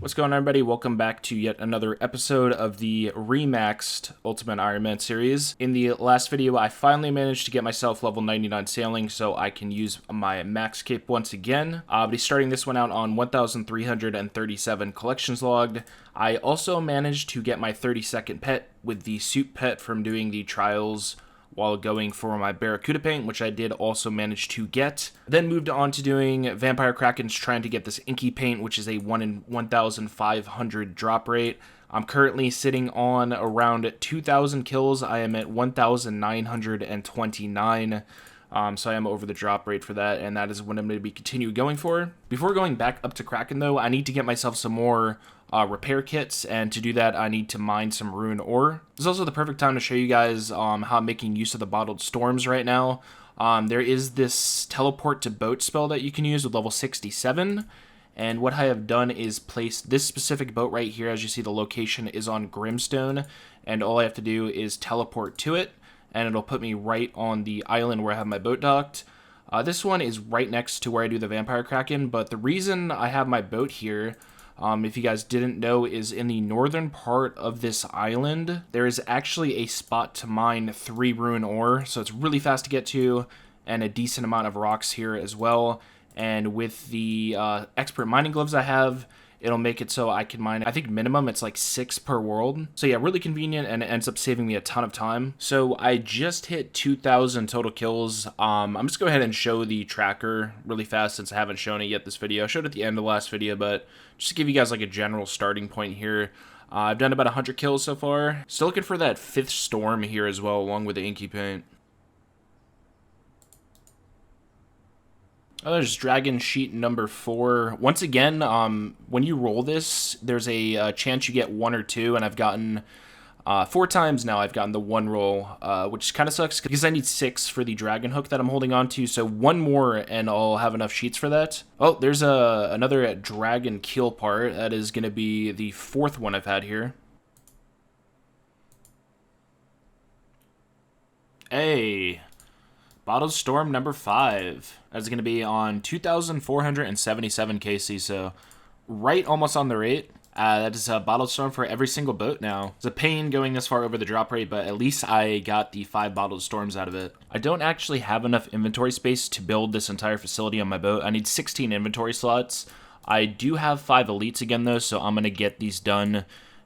What's going on, everybody? Welcome back to yet another episode of the Remaxed Ultimate Ironman series. In the last video, I finally managed to get myself level 99 sailing so I can use my max cape once again. I'll be starting this one out on 1,337 collections logged. I also managed to get my 32nd pet with the suit pet from doing the trials while going for my Barracuda paint, which I did also manage to get. Then moved on to doing Vampire Krakens, trying to get this inky paint, which is a 1 in 1,500 drop rate. I'm currently sitting on around 2,000 kills. I am at 1,929. So I am over the drop rate for that, and that is what I'm going to be continue going for. Before going back up to Kraken, though, I need to get myself some more repair kits, and to do that, I need to mine some rune ore. This is also the perfect time to show you guys how I'm making use of the bottled storms right now. There is this teleport to boat spell that you can use with level 67, and what I have done is place this specific boat right here. As you see, the location is on Grimstone, and all I have to do is teleport to it, and it'll put me right on the island where I have my boat docked. This one is right next to where I do the Vampire Kraken, but the reason I have my boat here, if you guys didn't know, is in the northern part of this island, there is actually a spot to mine 3 rune ore, so it's really fast to get to, and a decent amount of rocks here as well. And with the expert mining gloves I have, it'll make it so I can mine, I think minimum it's like 6 per world. So yeah, really convenient, and it ends up saving me a ton of time. So I just hit 2,000 total kills. I'm just going to go ahead and show the tracker really fast since I haven't shown it yet this video. I showed it at the end of the last video, but just to give you guys like a general starting point here. I've done about 100 kills so far. Still looking for that 5th storm here as well, along with the inky paint. Oh, there's dragon sheet number 4. Once again, when you roll this, there's a chance you get 1 or 2, and I've gotten 4 times now. I've gotten the 1 roll, which kind of sucks because I need 6 for the dragon hook that I'm holding on to. So 1 more, and I'll have enough sheets for that. Oh, there's another dragon keel part. That is going to be the 4th one I've had here. Hey. Bottled Storm number 5. That's going to be on 2,477 KC, so right almost on the rate. That is a Bottled Storm for every single boat now. It's a pain going this far over the drop rate, but at least I got the 5 Bottled Storms out of it. I don't actually have enough inventory space to build this entire facility on my boat. I need 16 inventory slots. I do have 5 elites again, though, so I'm going to get these done,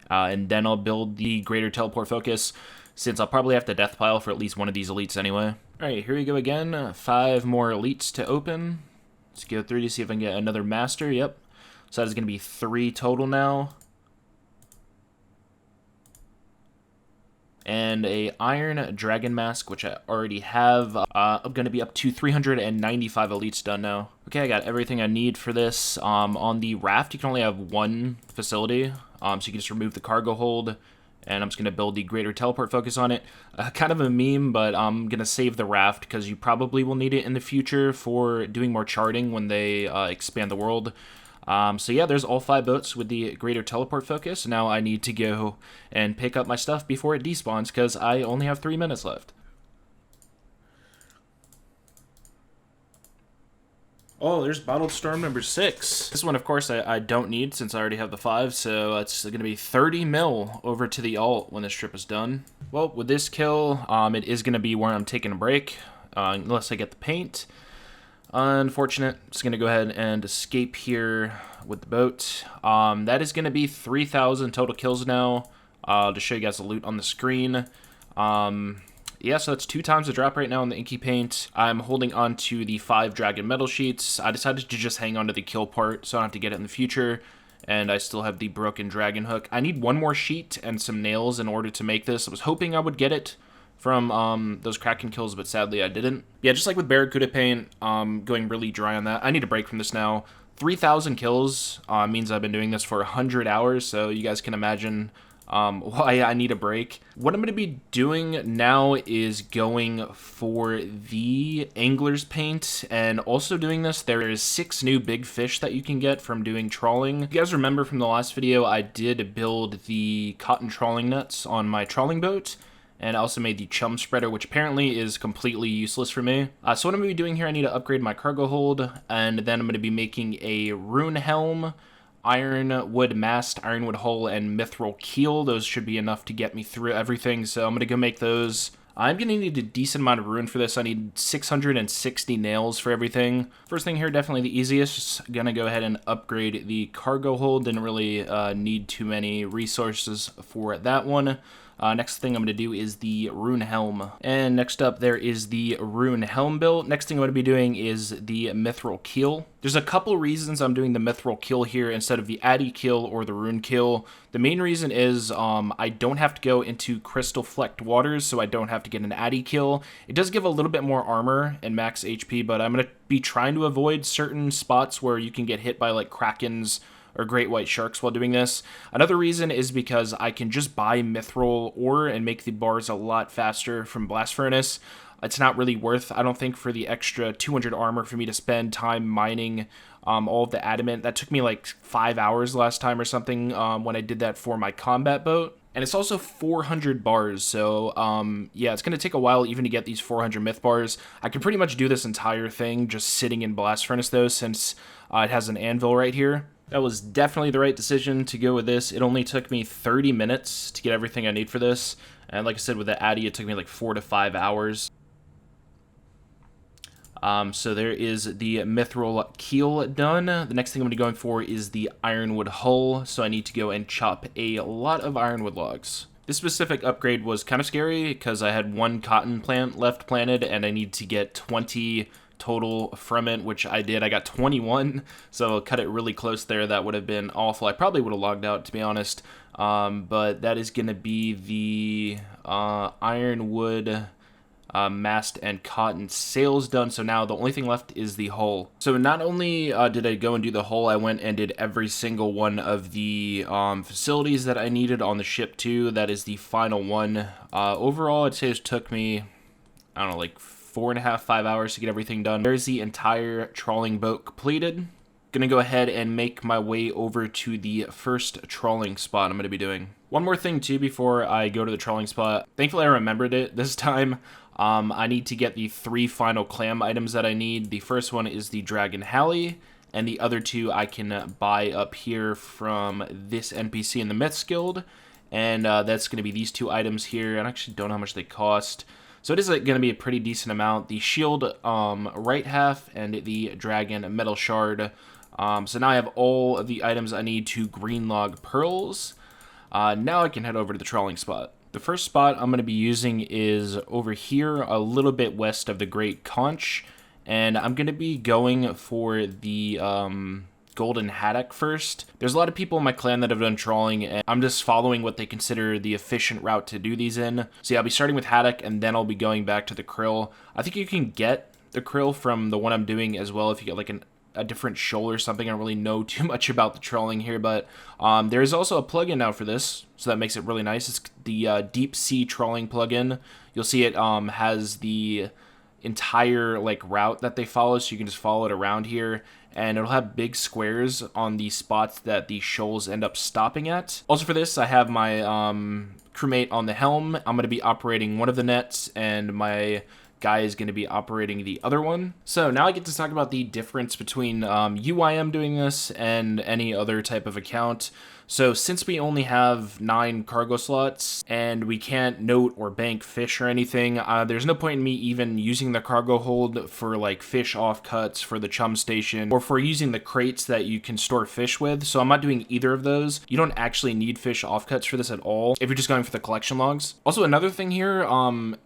and then I'll build the Greater Teleport Focus, since I'll probably have to death pile for at least one of these elites anyway. Alright, here we go again. 5 more elites to open. Let's go through to see if I can get another master. Yep. So that is going to be 3 total now. And a iron dragon mask, which I already have. I'm going to be up to 395 elites done now. Okay, I got everything I need for this. On the raft, you can only have 1 facility. So you can just remove the cargo hold. And I'm just going to build the Greater Teleport Focus on it. Kind of a meme, but I'm going to save the raft because you probably will need it in the future for doing more charting when they expand the world. So yeah, there's all 5 boats with the Greater Teleport Focus. Now I need to go and pick up my stuff before it despawns because I only have 3 minutes left. Oh, there's Bottled Storm number 6. This one, of course, I don't need since I already have the 5, so it's going to be 30 mil over to the alt when this trip is done. Well, with this kill, it is going to be where I'm taking a break, unless I get the paint. Unfortunate. Just going to go ahead and escape here with the boat. That is going to be 3,000 total kills now. To show you guys the loot on the screen. Yeah, so that's 2 times the drop right now on the inky paint. I'm holding on to the 5 dragon metal sheets. I decided to just hang on to the kill part so I don't have to get it in the future. And I still have the broken dragon hook. I need 1 more sheet and some nails in order to make this. I was hoping I would get it from those Kraken kills, but sadly I didn't. Yeah, just like with Barracuda paint, going really dry on that. I need a break from this now. 3,000 kills means I've been doing this for 100 hours, so you guys can imagine why I need a break. What I'm going to be doing now is going for the angler's paint, and also doing this, there is 6 new big fish that you can get from doing trawling. You guys remember from the last video, I did build the cotton trawling nets on my trawling boat, and I also made the chum spreader, which apparently is completely useless for me. So what I'm going to be doing here, I need to upgrade my cargo hold, and then I'm going to be making a rune helm, ironwood mast, ironwood hull, and mithril keel. Those should be enough to get me through everything, so I'm going to go make those. I'm going to need a decent amount of rune for this. I need 660 nails for everything. First thing here, definitely the easiest. Just going to go ahead and upgrade the cargo hold. Didn't really need too many resources for that one. Next thing I'm going to do is the rune helm. And next up, there is the rune helm build. Next thing I'm going to be doing is the mithril keel. There's a couple reasons I'm doing the mithril keel here instead of the addy keel or the rune keel. The main reason is I don't have to go into crystal flecked waters, so I don't have to get an addy keel. It does give a little bit more armor and max HP, but I'm going to be trying to avoid certain spots where you can get hit by like krakens or great white sharks while doing this. Another reason is because I can just buy mithril ore and make the bars a lot faster from blast furnace. It's not really worth, I don't think, for the extra 200 armor for me to spend time mining all of the adamant. That took me like 5 hours last time or something when I did that for my combat boat. And it's also 400 bars, so yeah, it's going to take a while even to get these 400 myth bars. I can pretty much do this entire thing just sitting in blast furnace though, since it has an anvil right here. That was definitely the right decision to go with this. It only took me 30 minutes to get everything I need for this. And like I said, with the addy, it took me like 4 to 5 hours. So there is the mithril keel done. The next thing I'm going to be going for is the ironwood hull. So I need to go and chop a lot of ironwood logs. This specific upgrade was kind of scary because I had 1 cotton plant left planted and I need to get 20 total from it, which I did. I got 21, so cut it really close there. That would have been awful. I probably would have logged out, to be honest. But that is going to be the ironwood mast and cotton sails done. So now the only thing left is the hull. So not only did I go and do the hull, I went and did every single one of the facilities that I needed on the ship too. That is the final one. Overall, I'd say it took me, I don't know, like 4.5, 5 hours to get everything done. There's the entire trawling boat completed. Gonna go ahead and make my way over to the first trawling spot I'm gonna be doing. One more thing too before I go to the trawling spot. Thankfully I remembered it this time. I need to get the 3 final clam items that I need. The first one is the dragon halley, and the other 2 I can buy up here from this NPC in the Myths Guild. And that's gonna be these 2 items here. I actually don't know how much they cost. So it is going to be a pretty decent amount. The shield right half and the dragon metal shard. So now I have all of the items I need to green log pearls. Now I can head over to the trawling spot. The first spot I'm going to be using is over here, a little bit west of the Great Conch. And I'm going to be going for the golden haddock first. There's a lot of people in my clan that have done trawling, and I'm just following what they consider the efficient route to do these in. So yeah, I'll be starting with haddock, and then I'll be going back to the krill. I think you can get the krill from the one I'm doing as well if you get like a different shoal or something. I don't really know too much about the trawling here, but there is also a plugin now for this, so that makes it really nice. It's the Deep Sea Trawling plugin. You'll see it has the entire like route that they follow, so you can just follow it around here, and it'll have big squares on the spots that the shoals end up stopping at. Also for this, I have my crewmate on the helm. I'm going to be operating one of the nets, and my guy is going to be operating the other one. So now I get to talk about the difference between UIM doing this and any other type of account. So since we only have 9 cargo slots and we can't note or bank fish or anything, there's no point in me even using the cargo hold for like fish offcuts for the chum station or for using the crates that you can store fish with. So I'm not doing either of those. You don't actually need fish offcuts for this at all if you're just going for the collection logs. Also another thing here,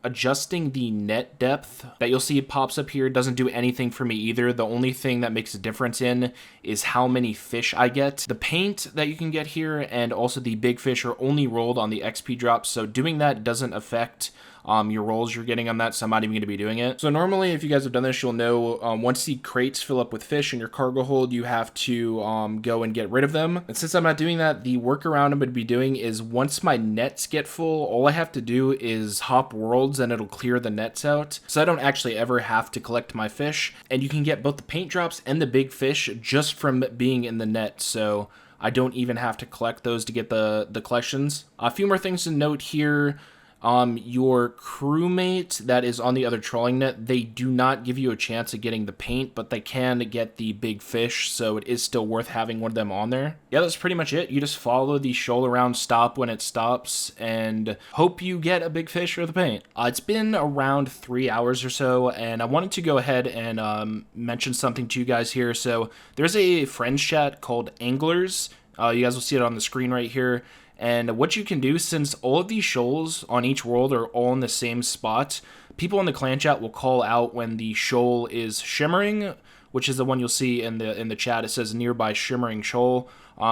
adjusting the net depth that you'll see pops up here doesn't do anything for me either. The only thing that makes a difference in is how many fish I get. The paint that you can get here and also the big fish are only rolled on the XP drops, so doing that doesn't affect your rolls you're getting on that, so I'm not even going to be doing it. So normally, if you guys have done this, you'll know once the crates fill up with fish in your cargo hold, you have to go and get rid of them. And since I'm not doing that, the workaround I'm going to be doing is once my nets get full, all I have to do is hop worlds and it'll clear the nets out. So I don't actually ever have to collect my fish. And you can get both the paint drops and the big fish just from being in the net. So I don't even have to collect those to get the collections. A few more things to note here. Your crewmate that is on the other trolling net, they do not give you a chance of getting the paint, but they can get the big fish, so it is still worth having one of them on there. Yeah, that's pretty much it. You just follow the shoal around, stop when it stops, and hope you get a big fish or the paint. It's been around 3 hours or so, and I wanted to go ahead and mention something to you guys here. So there's a friends chat called Anglers. You guys will see it on the screen right here. And what you can do, since all of these shoals on each world are all in the same spot, people in the clan chat will call out when the shoal is shimmering, which is the one you'll see in the chat. It says nearby shimmering shoal.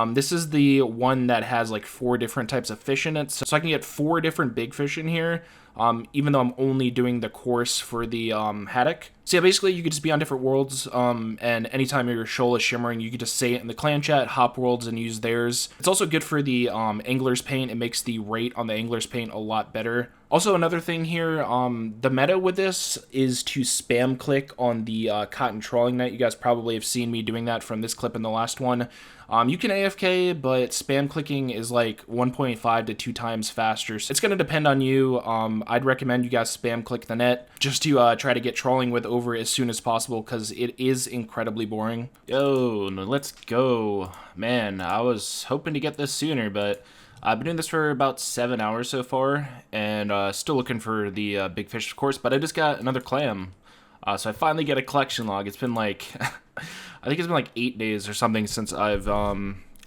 This is the one that has like 4 different types of fish in it. So I can get 4 different big fish in here, even though I'm only doing the course for the haddock. So yeah, basically you could just be on different worlds, and anytime your shoal is shimmering, you could just say it in the clan chat, hop worlds, and use theirs. It's also good for the angler's paint. It makes the rate on the angler's paint a lot better. Also, another thing here, the meta with this is to spam click on the cotton trawling net. You guys probably have seen me doing that from this clip and the last one. You can AFK, but spam clicking is like 1.5 to 2 times faster. So it's going to depend on you. I'd recommend you guys spam click the net just to try to get trawling with over as soon as possible, because it is incredibly boring. Yo, let's go. Man, I was hoping to get this sooner, but I've been doing this for about 7 hours so far, and still looking for the big fish, of course, but I just got another clam. So I finally get a collection log. It's been like, I think it's been like 8 days or something since I've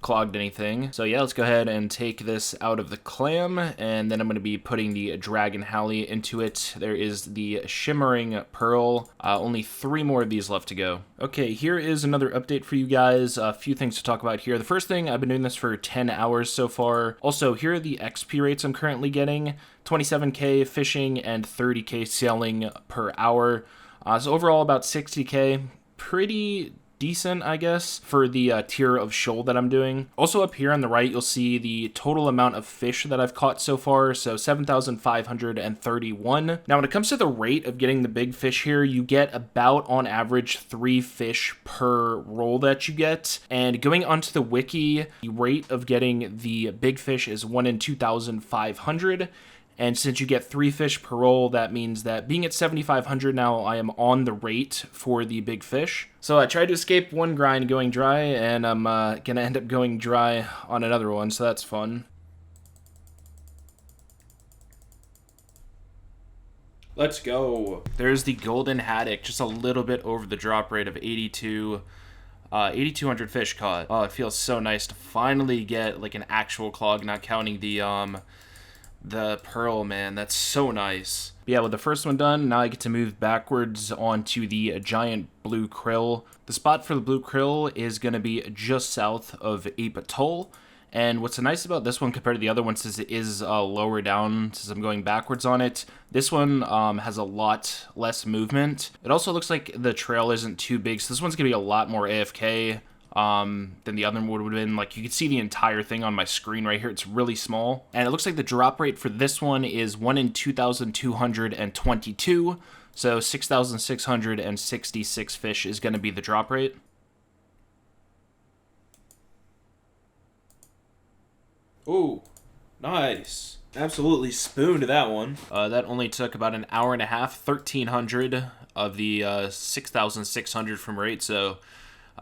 clogged anything. So yeah, let's go ahead and take this out of the clam, and then I'm going to be putting the dragon halley into it. There is the shimmering pearl. Only 3 more of these left to go. Okay, here is another update for you guys. A few things to talk about here. The first thing, I've been doing this for 10 hours so far. Also, here are the XP rates I'm currently getting. 27k fishing and 30k sailing per hour. So overall about 60k. Pretty decent, I guess, for the tier of shoal that I'm doing. Also up here on the right, you'll see the total amount of fish that I've caught so far, so 7,531. Now, when it comes to the rate of getting the big fish here, you get about, on average, 3 fish per roll that you get. And going onto the wiki, the rate of getting the big fish is 1 in 2,500. And since you get 3 fish per roll, that means that being at 7,500 now, I am on the rate for the big fish. So I tried to escape one grind going dry, and I'm going to end up going dry on another one, so that's fun. Let's go. There's the golden haddock, just a little bit over the drop rate of 8,200 fish caught. Oh, it feels so nice to finally get like an actual clog, not counting the pearl, man. That's so nice. But yeah, with the first one done, now I get to move backwards onto the giant blue krill. The spot for the blue krill is going to be just south of Ape Atoll. And what's nice about this one compared to the other ones is it is lower down, since I'm going backwards on it. This one has a lot less movement. It also looks like the trail isn't too big, so this one's going to be a lot more AFK than the other one would have been. Like, you can see the entire thing on my screen right here. It's really small. And it looks like the drop rate for this one is 1 in 2,222. So 6,666 fish is going to be the drop rate. Ooh, nice. Absolutely spooned that one. That only took about an hour and a half, 1,300 of the 6,600 from rate. So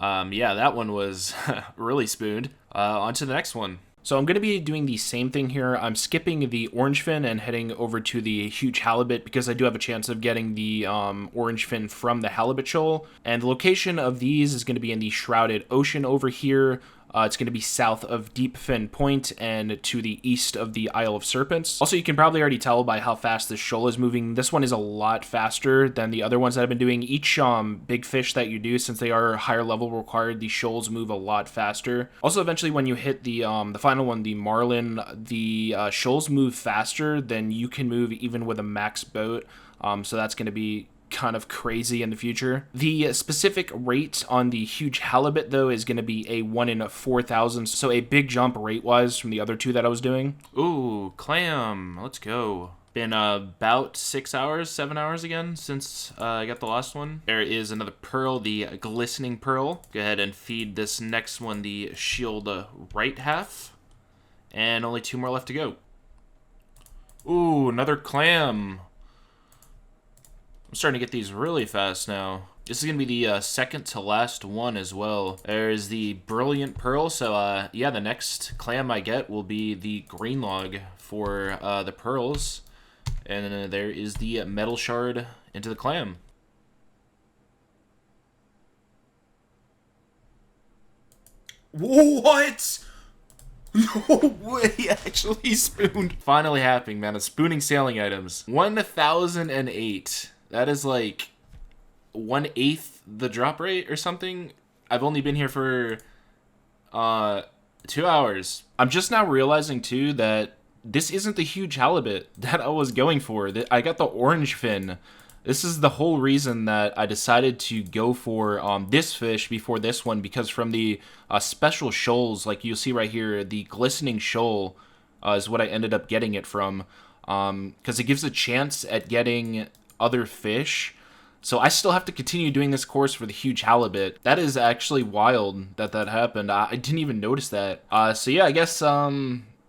yeah, that one was really spooned. On to the next one. So I'm going to be doing the same thing here. I'm skipping the orange fin and heading over to the huge halibut, because I do have a chance of getting the orange fin from the halibut shoal. And the location of these is going to be in the shrouded ocean over here. It's going to be south of Deep Fin Point and to the east of the Isle of Serpents. Also, you can probably already tell by how fast this shoal is moving. This one is a lot faster than the other ones that I've been doing. Each big fish that you do, since they are higher level required, the shoals move a lot faster. Also, eventually when you hit the final one, the marlin, the shoals move faster than you can move even with a max boat. So that's going to be kind of crazy in the future. The specific rate on the huge halibut, though, is going to be a 1 in 4,000, so a big jump rate-wise from the other two that I was doing. Ooh, clam. Let's go. Been about 6 hours, 7 hours again since I got the last one. There is another pearl, the glistening pearl. Go ahead and feed this next one the shield right half. And only 2 more left to go. Ooh, another clam. I'm starting to get these really fast now. This is going to be the second to last one as well. There's the Brilliant Pearl. So, yeah, the next clam I get will be the green log for the pearls. And then there is the metal shard into the clam. What? No way, actually spooned. Finally happening, man. It's spooning sailing items. 1008. That is like 1/8 the drop rate or something. I've only been here for 2 hours. I'm just now realizing too that this isn't the huge halibut that I was going for. I got the orange fin. This is the whole reason that I decided to go for this fish before this one, because from the special shoals, like you'll see right here, the glistening shoal is what I ended up getting it from, because it gives a chance at getting other fish. So I still have to continue doing this course for the huge halibut. That is actually wild that that happened. I didn't even notice that. So yeah, I guess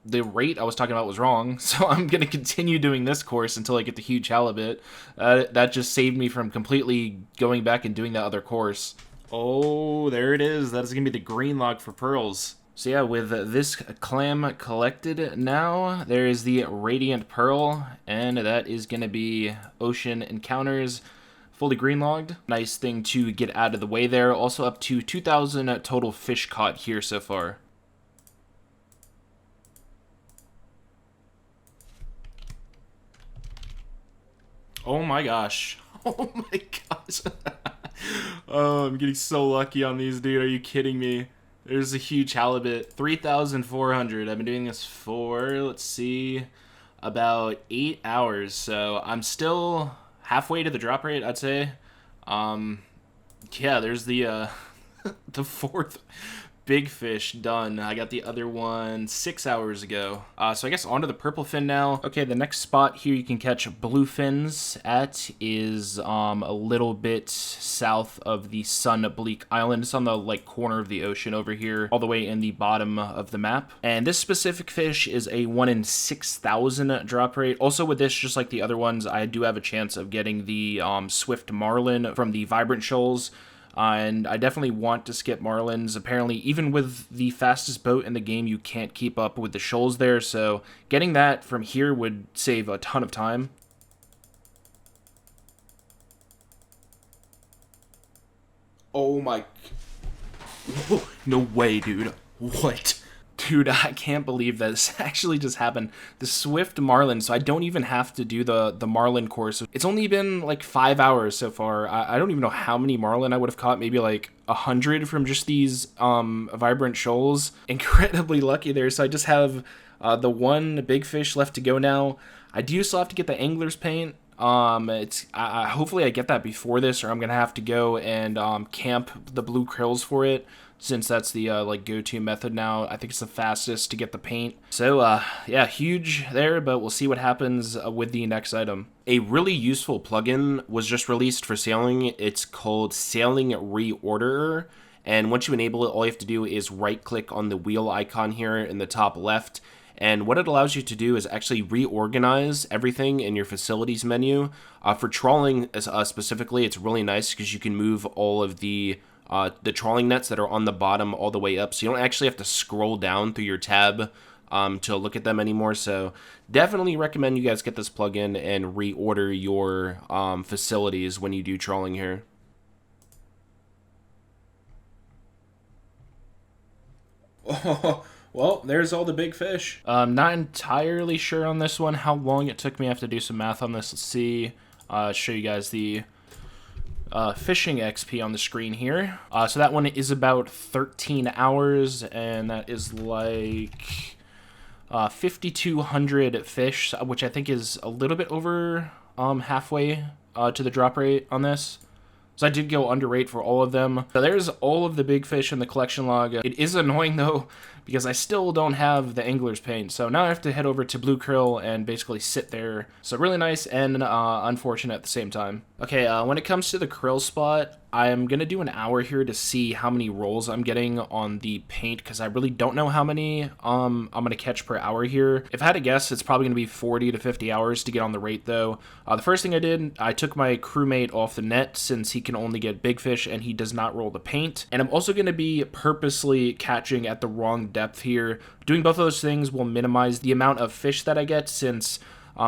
the rate I was talking about was wrong, so I'm going to continue doing this course until I get the huge halibut. That just saved me from completely going back and doing that other course. Oh, there it is. That is going to be the green log for pearls. So yeah, with this clam collected now, there is the Radiant Pearl, and that is going to be Ocean Encounters, fully green logged. Nice thing to get out of the way there. Also up to 2,000 total fish caught here so far. Oh my gosh. Oh my gosh. Oh, I'm getting so lucky on these, dude. Are you kidding me? There's a huge halibut. 3,400. I've been doing this for, let's see, about 8 hours. So I'm still halfway to the drop rate, I'd say. Yeah, there's the the fourth big fish done. I got the other one 6 hours ago. So I guess onto the purple fin now. Okay, the next spot here you can catch blue fins at is a little bit south of the Sun Bleak Island. It's on the like corner of the ocean over here, all the way in the bottom of the map. And this specific fish is a 1 in 6,000 drop rate. Also with this, just like the other ones, I do have a chance of getting the Swift Marlin from the Vibrant Shoals. And I definitely want to skip marlins. Apparently, even with the fastest boat in the game, you can't keep up with the shoals there. So getting that from here would save a ton of time. Oh my... No way, dude. What? Dude, I can't believe that this actually just happened. The Swift Marlin, so I don't even have to do the Marlin course. It's only been like 5 hours so far. I don't even know how many Marlin I would have caught. Maybe like 100 from just these Vibrant Shoals. Incredibly lucky there. So I just have the one big fish left to go now. I do still have to get the angler's paint. Hopefully I get that before this, or I'm gonna have to go and camp the blue krills for it, since that's the like go-to method now. I think it's the fastest to get the paint. So yeah, huge there, but we'll see what happens with the next item. A really useful plugin was just released for sailing. It's called Sailing Reorderer, and once you enable it, all you have to do is right-click on the wheel icon here in the top left. And what it allows you to do is actually reorganize everything in your facilities menu. For trawling specifically, it's really nice because you can move all of the trawling nets that are on the bottom all the way up. So you don't actually have to scroll down through your tab to look at them anymore. So definitely recommend you guys get this plugin and reorder your facilities when you do trawling here. Oh, well, there's all the big fish. I'm not entirely sure on this one how long it took me. I have to do some math on this. Let's see. Show you guys the fishing XP on the screen here. So that one is about 13 hours, and that is like 5,200 fish, which I think is a little bit over halfway to the drop rate on this. So I did go under rate for all of them. So there's all of the big fish in the collection log. It is annoying though, because I still don't have the angler's paint. So now I have to head over to Blue Krill and basically sit there. So really nice and unfortunate at the same time. Okay, when it comes to the krill spot, I'm going to do an hour here to see how many rolls I'm getting on the paint, because I really don't know how many I'm going to catch per hour here. If I had to guess, it's probably going to be 40 to 50 hours to get on the rate, though. The first thing I did, I took my crewmate off the net since he can only get big fish and he does not roll the paint. And I'm also going to be purposely catching at the wrong depth here. Doing both of those things will minimize the amount of fish that I get, since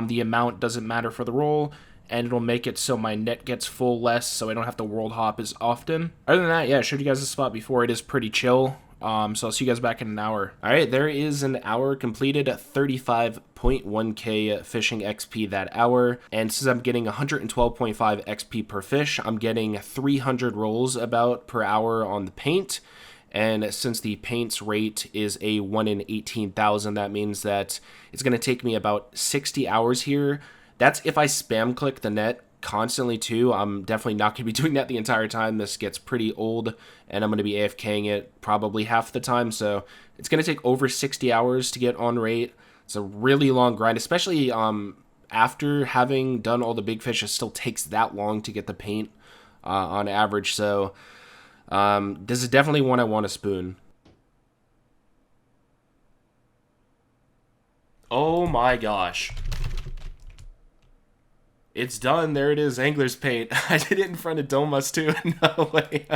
the amount doesn't matter for the roll, and it'll make it so my net gets full less, so I don't have to world hop as often. Other than that, yeah, I showed you guys the spot before. It is pretty chill. So I'll see you guys back in an hour. All right, there is an hour completed at 35.1k fishing XP that hour. And since I'm getting 112.5 XP per fish, I'm getting 300 rolls about per hour on the paint. And since the paint's rate is a 1 in 18,000, that means that it's going to take me about 60 hours here. That's if I spam click the net constantly too. I'm definitely not going to be doing that the entire time. This gets pretty old, and I'm going to be AFKing it probably half the time. So it's going to take over 60 hours to get on rate. It's a really long grind, especially after having done all the big fish. It still takes that long to get the paint on average. So this is definitely one I want to spoon. Oh my gosh. It's done. There it is, angler's paint. I did it in front of Domus too. No way.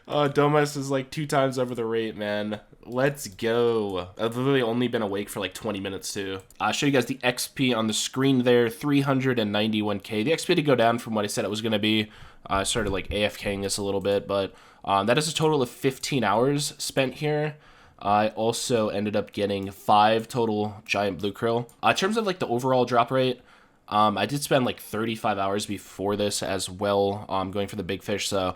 Oh, Domus is like 2 times over the rate, man. Let's go. I've literally only been awake for like 20 minutes too. I'll show you guys the XP on the screen there, 391k. The XP did go down from what I said it was going to be. I started like AFKing this a little bit, but that is a total of 15 hours spent here. I also ended up getting 5 total giant blue krill. In terms of like the overall drop rate, I did spend like 35 hours before this as well, going for the big fish, so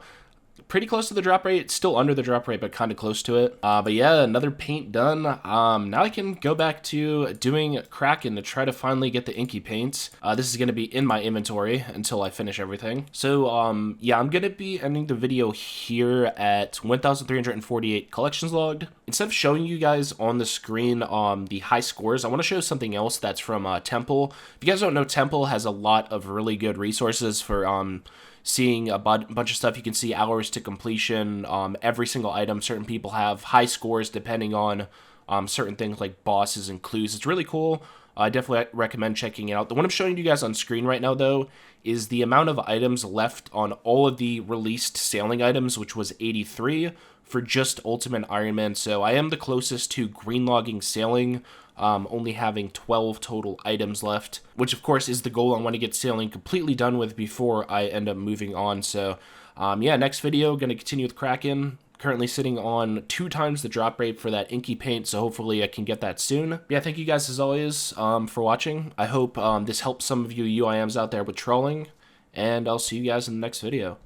pretty close to the drop rate. Still under the drop rate, but kind of close to it. But yeah, another paint done. Now I can go back to doing Kraken to try to finally get the inky paints. This is going to be in my inventory until I finish everything. So yeah, I'm going to be ending the video here at 1,348 collections logged. Instead of showing you guys on the screen the high scores, I want to show something else that's from Temple. If you guys don't know, Temple has a lot of really good resources for seeing a bunch of stuff. You can see hours to completion, every single item. Certain people have high scores depending on certain things like bosses and clues. It's really cool. I definitely recommend checking it out. The one I'm showing you guys on screen right now, though, is the amount of items left on all of the released sailing items, which was 83 for just Ultimate Ironman. So I am the closest to green logging sailing, only having 12 total items left, which of course is the goal. I want to get sailing completely done with before I end up moving on. So yeah, next video, going to continue with Kraken. Currently sitting on 2 times the drop rate for that inky paint, so hopefully I can get that soon. Yeah, thank you guys as always for watching. I hope this helps some of you UIMs out there with trolling, and I'll see you guys in the next video.